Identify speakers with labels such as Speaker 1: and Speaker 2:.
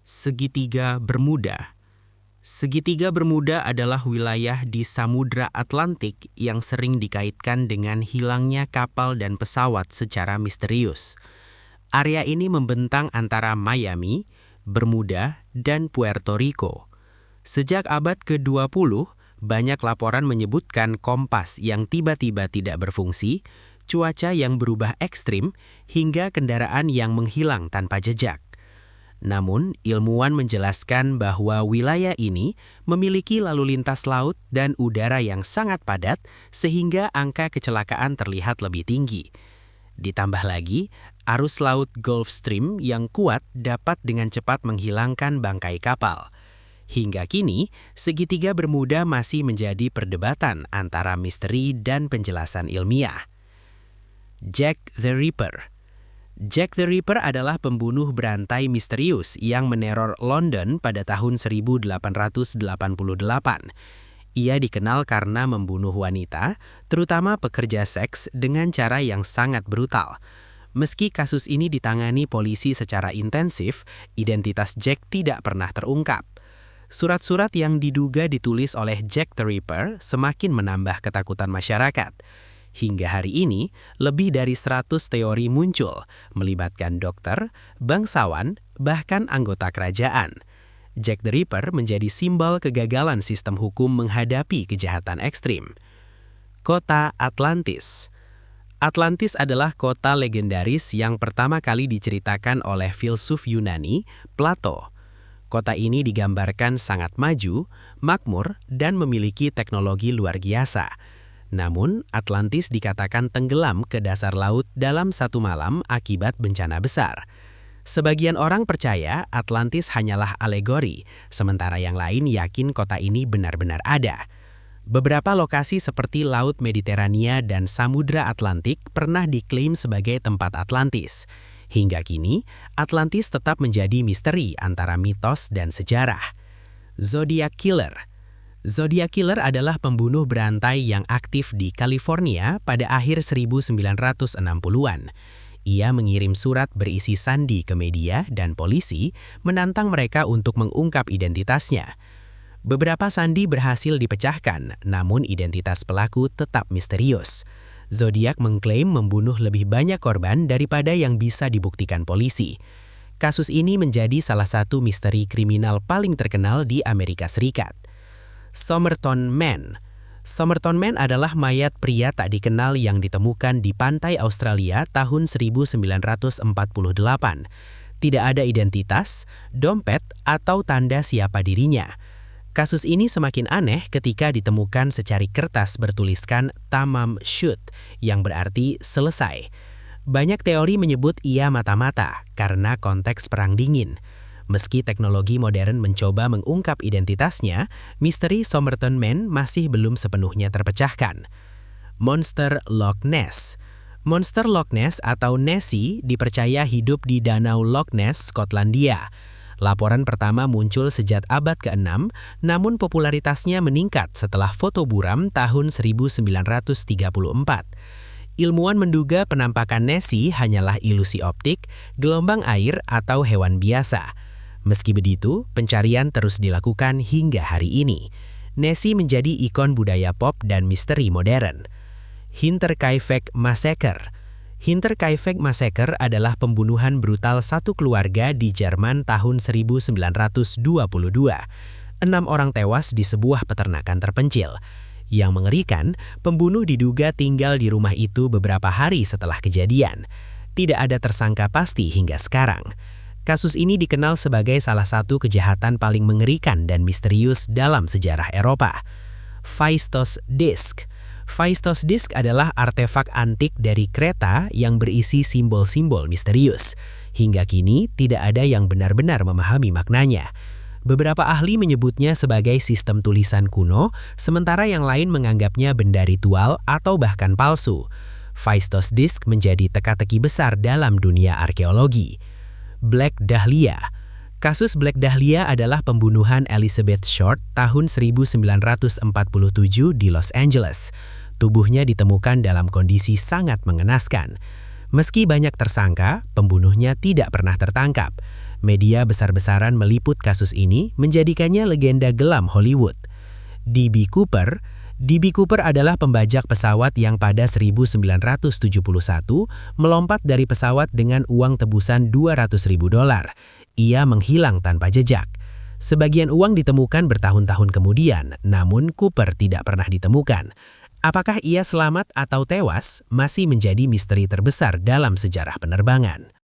Speaker 1: Segitiga Bermuda. Segitiga Bermuda adalah wilayah di Samudra Atlantik yang sering dikaitkan dengan hilangnya kapal dan pesawat secara misterius. Area ini membentang antara Miami, Bermuda, dan Puerto Rico. Sejak abad ke-20, banyak laporan menyebutkan kompas yang tiba-tiba tidak berfungsi, cuaca yang berubah ekstrim, hingga kendaraan yang menghilang tanpa jejak. Namun, ilmuwan menjelaskan bahwa wilayah ini memiliki lalu lintas laut dan udara yang sangat padat sehingga angka kecelakaan terlihat lebih tinggi. Ditambah lagi, arus laut Gulf Stream yang kuat dapat dengan cepat menghilangkan bangkai kapal. Hingga kini, segitiga Bermuda masih menjadi perdebatan antara misteri dan penjelasan ilmiah. Jack the Ripper. Jack the Ripper adalah pembunuh berantai misterius yang meneror London pada tahun 1888. Ia dikenal karena membunuh wanita, terutama pekerja seks, dengan cara yang sangat brutal. Meski kasus ini ditangani polisi secara intensif, identitas Jack tidak pernah terungkap. Surat-surat yang diduga ditulis oleh Jack the Ripper semakin menambah ketakutan masyarakat. Hingga hari ini, lebih dari 100 teori muncul, melibatkan dokter, bangsawan, bahkan anggota kerajaan. Jack the Ripper menjadi simbol kegagalan sistem hukum menghadapi kejahatan ekstrim. Kota Atlantis. Atlantis adalah kota legendaris yang pertama kali diceritakan oleh filsuf Yunani, Plato. Kota ini digambarkan sangat maju, makmur, dan memiliki teknologi luar biasa. Namun, Atlantis dikatakan tenggelam ke dasar laut dalam satu malam akibat bencana besar. Sebagian orang percaya Atlantis hanyalah alegori, sementara yang lain yakin kota ini benar-benar ada. Beberapa lokasi seperti Laut Mediterania dan Samudra Atlantik pernah diklaim sebagai tempat Atlantis. Hingga kini, Atlantis tetap menjadi misteri antara mitos dan sejarah. Zodiac Killer. Zodiac Killer adalah pembunuh berantai yang aktif di California pada akhir 1960-an. Ia mengirim surat berisi sandi ke media dan polisi, menantang mereka untuk mengungkap identitasnya. Beberapa sandi berhasil dipecahkan, namun identitas pelaku tetap misterius. Zodiac mengklaim membunuh lebih banyak korban daripada yang bisa dibuktikan polisi. Kasus ini menjadi salah satu misteri kriminal paling terkenal di Amerika Serikat. Somerton Man. Somerton Man adalah mayat pria tak dikenal yang ditemukan di pantai Australia tahun 1948. Tidak ada identitas, dompet, atau tanda siapa dirinya. Kasus ini semakin aneh ketika ditemukan secari kertas bertuliskan Tamam Shud, yang berarti selesai. Banyak teori menyebut ia mata-mata karena konteks Perang Dingin. Meski teknologi modern mencoba mengungkap identitasnya, misteri Somerton Man masih belum sepenuhnya terpecahkan. Monster Loch Ness. Monster Loch Ness atau Nessie dipercaya hidup di Danau Loch Ness, Skotlandia. Laporan pertama muncul sejak abad ke-6, namun popularitasnya meningkat setelah foto buram tahun 1934. Ilmuwan menduga penampakan Nessie hanyalah ilusi optik, gelombang air, atau hewan biasa. Meski begitu, pencarian terus dilakukan hingga hari ini. Nessie menjadi ikon budaya pop dan misteri modern. Hinterkaifeck Massacre. Hinterkaifeck Massacre adalah pembunuhan brutal satu keluarga di Jerman tahun 1922. 6 orang tewas di sebuah peternakan terpencil. Yang mengerikan, pembunuh diduga tinggal di rumah itu beberapa hari setelah kejadian. Tidak ada tersangka pasti hingga sekarang. Kasus ini dikenal sebagai salah satu kejahatan paling mengerikan dan misterius dalam sejarah Eropa. Phaistos Disk. Phaistos Disk adalah artefak antik dari Kreta yang berisi simbol-simbol misterius. Hingga kini tidak ada yang benar-benar memahami maknanya. Beberapa ahli menyebutnya sebagai sistem tulisan kuno, sementara yang lain menganggapnya benda ritual atau bahkan palsu. Phaistos Disk menjadi teka-teki besar dalam dunia arkeologi. Black Dahlia. Kasus Black Dahlia adalah pembunuhan Elizabeth Short tahun 1947 di Los Angeles. Tubuhnya ditemukan dalam kondisi sangat mengenaskan. Meski banyak tersangka, pembunuhnya tidak pernah tertangkap. Media besar-besaran meliput kasus ini menjadikannya legenda gelam Hollywood. D.B. Cooper adalah pembajak pesawat yang pada 1971 melompat dari pesawat dengan uang tebusan $200.000. Ia menghilang tanpa jejak. Sebagian uang ditemukan bertahun-tahun kemudian, namun Cooper tidak pernah ditemukan. Apakah ia selamat atau tewas masih menjadi misteri terbesar dalam sejarah penerbangan.